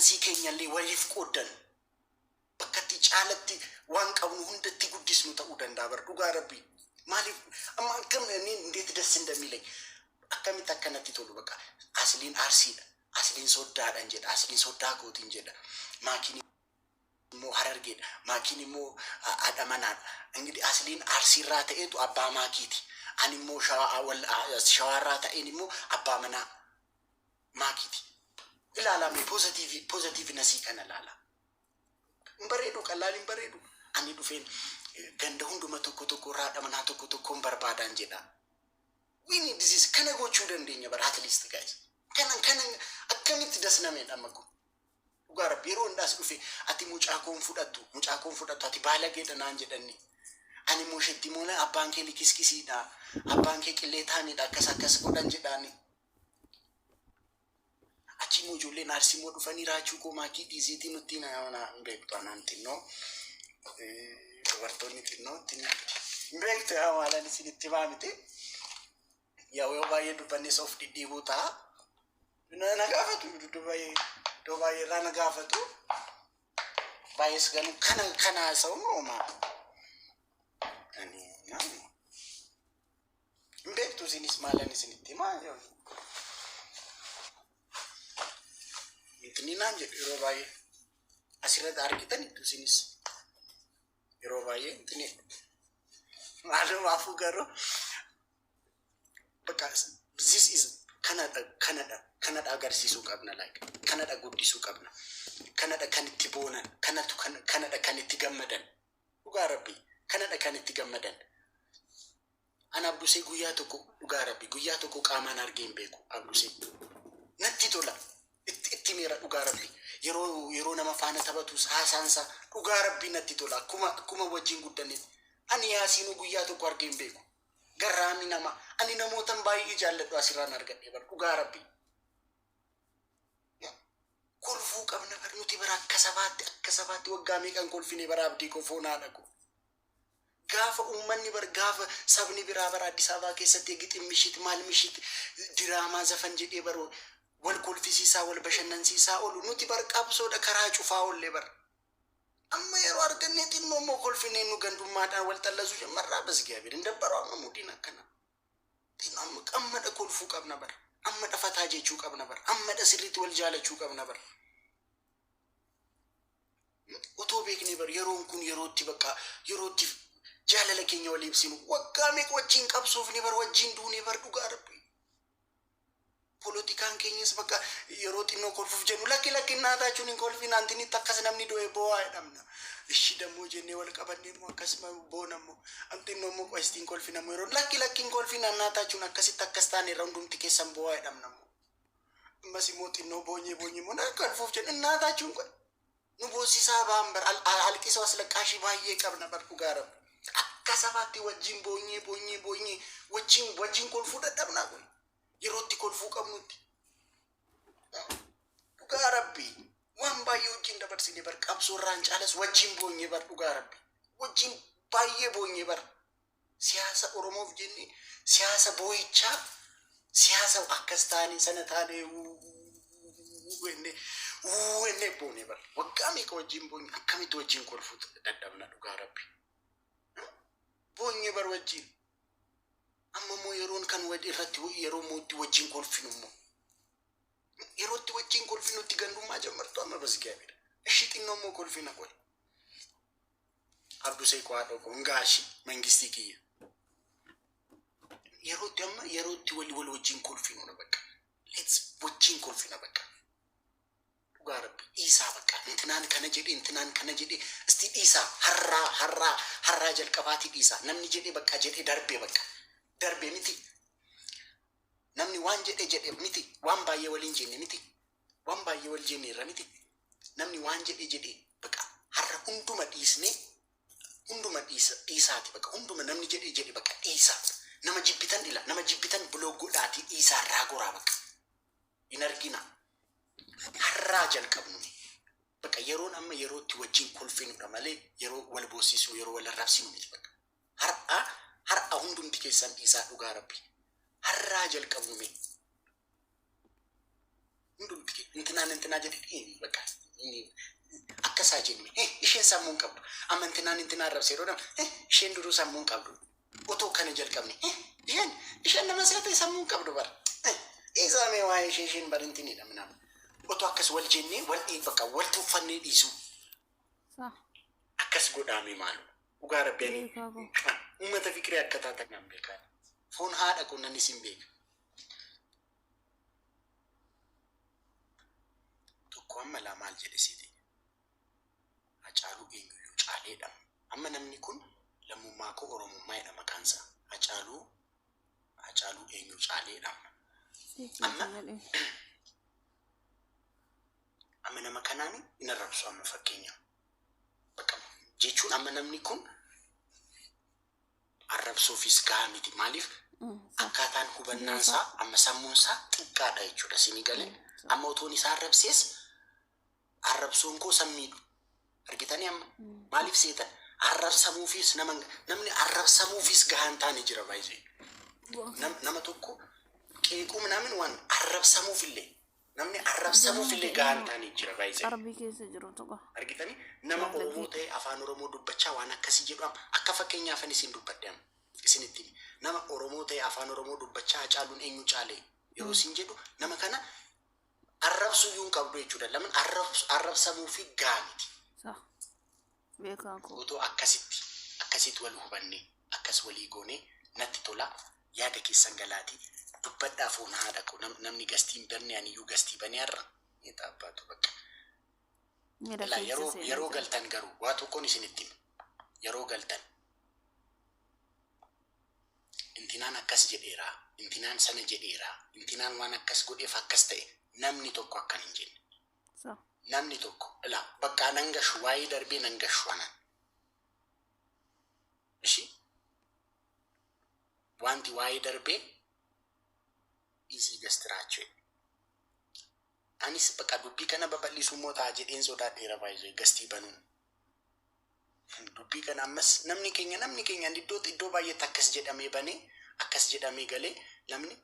balansii keenya illee waliif qooddan bakkatti caalatti waan qabnu hundatti guddisnu ta'uu danda'a bar dhugaa rabbii maaliif amma akkam inni indeet das indamiilay akkamitti akkanatti tolu bakka asliin arsiidha asliin soddaadhaan jedha asliin soddaa gootiin jedha maakiin immoo harargeedha maakiin immoo adamanaadha ingidi asliin arsiirraa ta'eetu abbaa maakiiti ani immoo shawaarraa ta'een immoo abbaa manaa maakiti ilaalame positive nasii kana laala bareedu qalaalin bareedu ani dhufeen ganda hunduma tokko raadha manaa tokko barbaadan jedha we need this kana gochuu dandeenya bar at least guys kana akkamitti dasname dhamako ugara biro ndas dhufe ati mucaa koon fudhattu ati baalageedha naan jedhanni ani mushetti moona abbaan kee likiskisiidha abbaan kee qilleetaanidha akkas godhan jedhaani achi mujolle narsimo dhufanii raachuu ko maakii dhiisiitii nutti na beektu anantino wartoonni xinnootti beektu yaa maalan isinitti maamite yoo baay'ee dubbannis of dhidhiibuu ta'a na gaafatu baay'ee irraa na gaafatu baay'ees ganu kana sa'u nooma beektu isinis maalan isinitti maa itni naan jedhu yeroo baay'ee asirratti argitan ittu isinis yeroo baay'ee itni maalumaafuu garuu bakka this is Canada agarsiisuu qabna like Canada guddisuu qabna Canada kan itti boonan Canada kan itti gammadan dhugaa rabbii Canada kan itti gammadan ana abdusee guyyaa tokko qaamaan argeen beeku abdusee natti tola itti meera dhugaa rabbii yeroo nama faana taphatu haasaansa dhugaa rabbii natti tola akkuma wajjin guddanne ani yaasiinu guyyaa tokko argeen beeku garraami nama ani namootan baay'ee jaalladhu asirraan argadhe bar dhugaa rabbii kolfuu qabna bar nuti bara akka sabaatti waggaa meeqan kolfine bara abdii ko foonaadha ko gaafa ummanni bar gaafa sabni biraa bara Addis Ababa keessatti gixin mishit diraamaa zafan jedhee baro wal kolfisiisaa wal bashannansiisaa olu nuti bar qabsoodha karaa cufaa ollee bar amma yeroo arganne xinnoo moo kolfinee nu gandummaadhaan wal tallasu shamarraa basgaabiin indabbaroo amma mudiin akkana xinnoo amma kolfuu qabna bar amma fataa jechuu qabna bar amma sirriitti wal jaalachuu qabna bar utoo beekne bar yeroon kun yerootti jaalala keenya wal ibsinu waggaa meeqa wajjin qabsoofne bar wajjin duune bar dhugaa rabbi politikaan keenyas bakka yeroo xinnoo kolfuuf jennu lakki naataachuun hin kolfiin antinitti akkas namni do'ee boo'aa jedhamna ishi dammoo jennee wal qabannee immoo akkasuma boonammoo antinnoo immoo qo'istiin kolfinammoo yeroo lakki hin kolfiin naataachuun akkasitti akkas taane irra hundumti keessan boo'aa jedhamnammoo ammas immoo xinnoo boonyee immoo kolfuuf jennu naataachuun qo'e nu boosisaa ba'an bar alqisa waslaqqaashii baay'ee qabna bar dhugaa rabbi akka sabaatti wajjin boonyee wajjin kolfuu dadhabnaa kun yerootti kolfuu qabnutti dhugaa rabbii waan baay'ee wajjin dabarsine bar qabsoorraan caalas wajjin boonyee bar dhugaa rabbii wajjin baay'ee boonyee bar siyaasa oromoof jenne siyaasa boo'ichaa siyaasa akkas taane sana taane wenne boonyee bar waggaa meeqa wajjin boonyee akkamitti wajjin kolfuu dadhabna dhugaa rabbii boonyee bar wajjin amma moo yeroon kan irratti yeroo mootti wajjin kolfinummoo yerootti wajjin kolfinutti gandummaa jammartu amma basgaabiidha ishi xinnoo moo kolfina qoy abdusee kwaadho ko ngaashi mangistii kiyya yerootti wal wajjin kolfinu na bakka let's wajjin kolfina bakka dhugaa rabbi isaa bakka intinaan kana jedhe isti dhiisaa harraa jalqabaati dhiisaa namni jedhe bakka jedhe darbe miti namni waan jedhe miti waan baay'ee waliin jenne miti waan baay'ee wal jenne irra miti namni waan jedhe bakka harra hunduma dhiisaati bakka hunduma namni jedhe bakka dhiisaa nama jibbitan bloggoodhaati dhiisaa irraa goraa bakka hin argina harraa jalqabnu bakka yeroon amma yerootti wajjin kolfinudha malee yeroo wal boosisuu yeroo wal arrabsinu miti bakka har'a hundumti keessan dhiisaa dhugaa rabbi harraa jalqabnu hundumti እንትና jedhee bakka akkasaa jenne isheen sammuun qabdu amma intinaan arrabsee dhoodham isheen duruu sammuun qabdu otoo kana jalqabne isheen nama seetee sammuun qabdu bara isaamee waa'ee isheen barintinidha minam otoo akkas wal jennee wal bakka wal tuffannee dhiisu akkas godhaame maalu dhugaa rabbiin uummata fikirii akka taatan nan beekan foon haadha qonnanis hin beeku tokko amma lamaal jedhisiiti Hacaaluu eenyuyyuu caaleedha amma namni kun lammummaa koo oromummaa jedha maqaansa Hacaaluu eenyu caaleedha amma nama kanaan hin arrabsu amma fakkeenya bakka jechuun amma namni kun arrabsuufis gahaa miti maaliif akkaataan hubannaansaa amma sammuunsaa xiqqaadha jechuudha sinii galee amma otoon isaa arrabsees arrabsuun koo sammiidhu argitanii amma maaliif seetan arrabsamuufis namni arrabsamuufis gahaan taane jira baay'ee nama tokko qeequu namni waan arrabsamuufillee namni arrabsamuufillee gahaan taane jira baay'ee arbii keessa jiru tokko argitanii nama Oromoo ta'e afaan Oromoo dubbachaa waan akkasii jedhamu akka fakkeenyaaf isin dubbadde isinitti nama Oromoo ta'e afaan Oromoo dubbachaa Hacaaluun eenyu caalee yeroo isin jedhu nama kana arrabsuu yuun qabdu jechuudha laman arrabsamuufi gahaa miti beekaa otoo akkasitti wal hubanne akkas walii goone natti tola yaada keessan galaatii dubbadhaa foon haadha koo namni gastiin banne aniyyuu gastii banee har'a ni taabbaatu bakka yeroo galtan garuu waa tokkoon isinitti yeroo galtan intinaan akkas jedheera intinaan sana jedheera intinaan waan akkas godheef akkas ta'e namni tokko akkan hin jenne namni tokko ilaa bakka nan gashu waa'ee darbee nan gashu anan ishi wanti waa'ee darbee isii gastiraachuu anis bakka dubbii kana babal'isuu moo ta'a jedheen sodaadheera baay'ee gastii banuun dubbii kana ammas namni keenya iddoo baay'eetti akkas jedhamee banee akkas jedhamee galee namni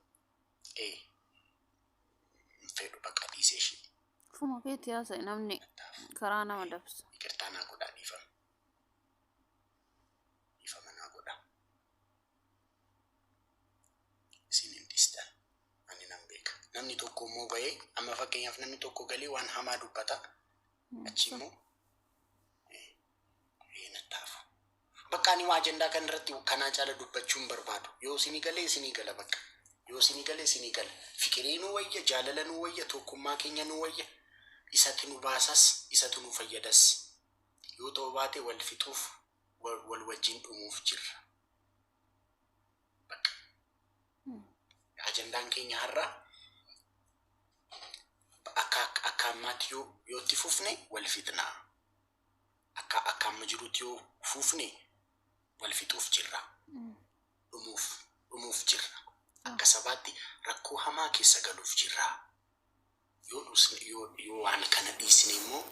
fedhu bakka dhiisee ishee fuma keetti haasa'e namni karaa nama dabsa Iqirtaa naa godhaa dhiifama naa godhaa isin hin dhiistan ani nan beeka namni tokko immoo bahee amma fakkeenyaaf namni tokko galee waan hamaa dubbata achi immoo nattaafu bakka ani waa ajandaa kan irratti kanaa caala dubbachuun barbaadu yoo isinii galee isinii gala bakka yoo isinii galee isinii gala fikirii nu wayya jaalala nu wayya tokkummaa keenya nu wayya isatu nu baasas isatu nu fayyadas yoo ta'u baate wal fixuuf wal wajjin dhumuuf jirra bakka ajandaan keenya har'a akka ammaatti yoo itti fufne wal fixnaa akka amma jirutti yoo fufne wal fixuuf jirra dhumuuf jirra akka sabaatti rakkoo hamaa keessa galuuf jirra yoo waan kana dhiisne immoo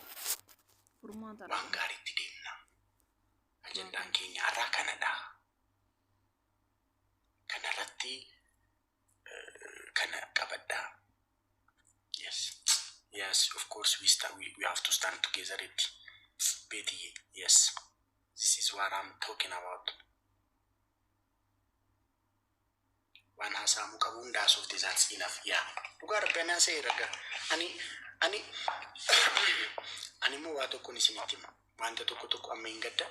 waan gaariitti deemna ajandaan keenya har'aa kanadha kanarratti kana qabadhaa yes of course we have to stand together Betty yes this is what I'm talking about waan haasamu qabuun daasuuf that's enough dhugaa rabbanaa see raga ani moo waa tokkoon isinitti hima wanta tokko amma hin gadda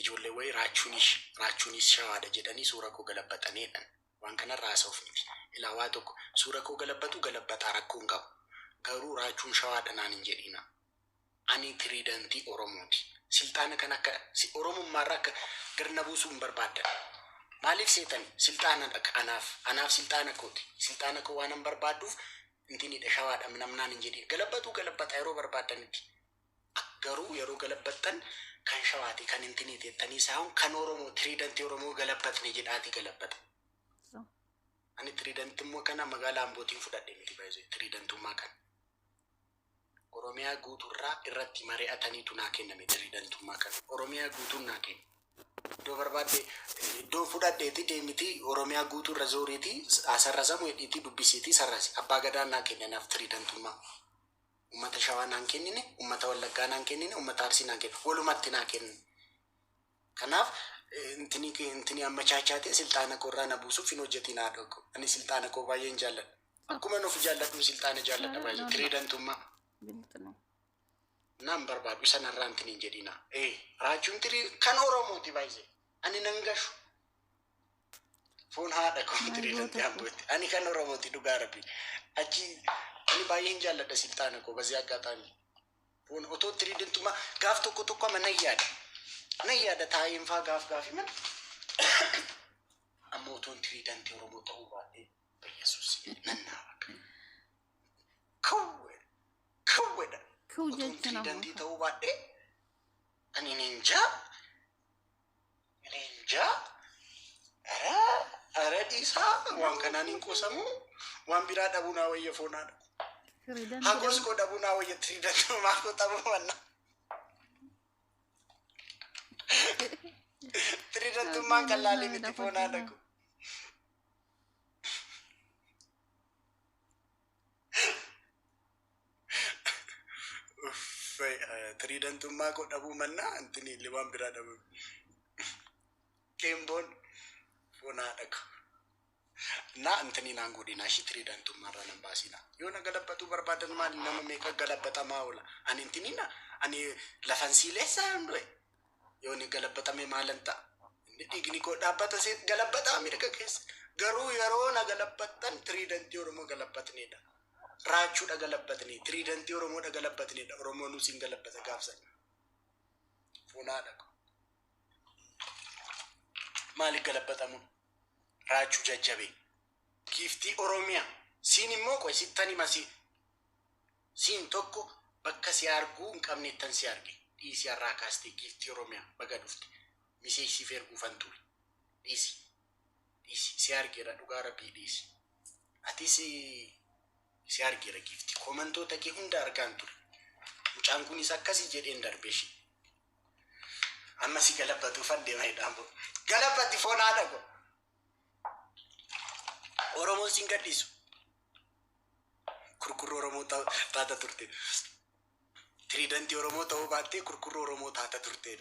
ijoollee wayi raachuunis shawaadha jedhanii suura koo galabbataniidhaan waan kanarraa haasa'uuf miti ilaa waa tokko suura koo galabbataa rakkoon qabu garuu raachuun shawaadha naan hin jedhina ani tiriidantii Oromooti silxaana kan akka Oromummaarraa akka garna buusuu hin barbaaddan maaliif seetan silxaana anaaf silxaana kooti silxaana koo waan hin barbaadduuf intinidha shawaadha namnaan hin jedhin galabbata yeroo barbaaddanitti garuu yeroo galabbattan kan shawaati kan intinii teettanii saa'uun kan Oromoo tiriidantii Oromoo galabbatne jedhaati galabbata ani tiriidantii immoo kana magaalaa Ambootiin fudhadhe miti baay'ee tiriidantummaa kan Oromiyaa guuturraa irratti mari'ataniitu naa kenname tiriidantummaa kan Oromiyaa guutuun naa kenna iddoo barbaadde iddoo fudhadheeti deemiti Oromiyaa guutuu irra zooreeti asarrasamu hedhiitii dubbisiitii sarrasi abbaa gadaa naa kennanaaf tiriidantummaa ummata shawaa naan kennine ummata wallaggaa naan kennine ummata arsii naan kennine walumatti naa kennine kanaaf intini amma chaachaate siltaana korraa na buusuuf hin hojjetiin haa dhaqu ani siltaana koo baay'een jaalladha akkuma nuuf jaalladhu siltaana jaalladha baay'ee tiriidantummaa nam barbaadu sanarraan tiniin jedhina raachuun tirii kan Oromooti baay'ee ani nan gashu foon haadha koo tiriidantii hambuutti ani kan Oromooti dhugaa rabbi achi ani baay'een jaalladha siltaana koo bazii aggaataami foon otoo tiriidantummaa gaaf tokko ama nan yaada taa'een faa gaaf himan amma otoon tiriidantii Oromoo ta'uu baadhee Yesuus nan naafa kawwedha otoon tiriidantii ta'uu baadhee ani ninjaa ara dhiisaa waan kanaan hin qosamu waan biraa dhabuu naa wayya foonaadha hagos koo dhabuu naa wayya tiriidantummaa koo dhabuu manna tiriidantummaan kan laalee miti foonaadha koo tiriidantummaa koo dhabuu manna antini illee waan biraa dhabuu Kemboon fonaadha koo na antini naan godhina shi tiriidantummaarra nan baasina yoo na galabbatu barbaadan maali nama meeqa galabbatamaa oola ani intinina ani lafan siileessaa hundue yoo ni galabbatame maalan ta'a inni dhiigni koo dhaabbata seet galabbataa mirga keessa garuu yeroo na galabbattan tiriidantii Oromoo galabbatneedha raachuudha galabbatnee tiriidantii Oromoodha galabbatneedha Oromoo nuus hin galabbata gaafsan fonaadha koo maali galabbatamu raachuu jajjabe giiftii Oromiyaa siin immoo qoy sittani masi siin tokko bakka si arguu hin qabneettan si arge dhiisi harraa kaastee giiftii Oromiyaa baga dhufte miseesi ferguufan ture dhiisi si argeera dhugaa rabbii dhiisi ati si argeera giiftii komantoota kee hunda argaan ture mucaan kunis akkasii jedheen darbeeshi amma si galabbatuufan deema hidhaambo galabbatti foonaadha koo Oromoon siin gadhiisu kurkurroo Oromoo taata turte tiriidantii Oromoo ta'uu baattee kurkurroo Oromoo taata turte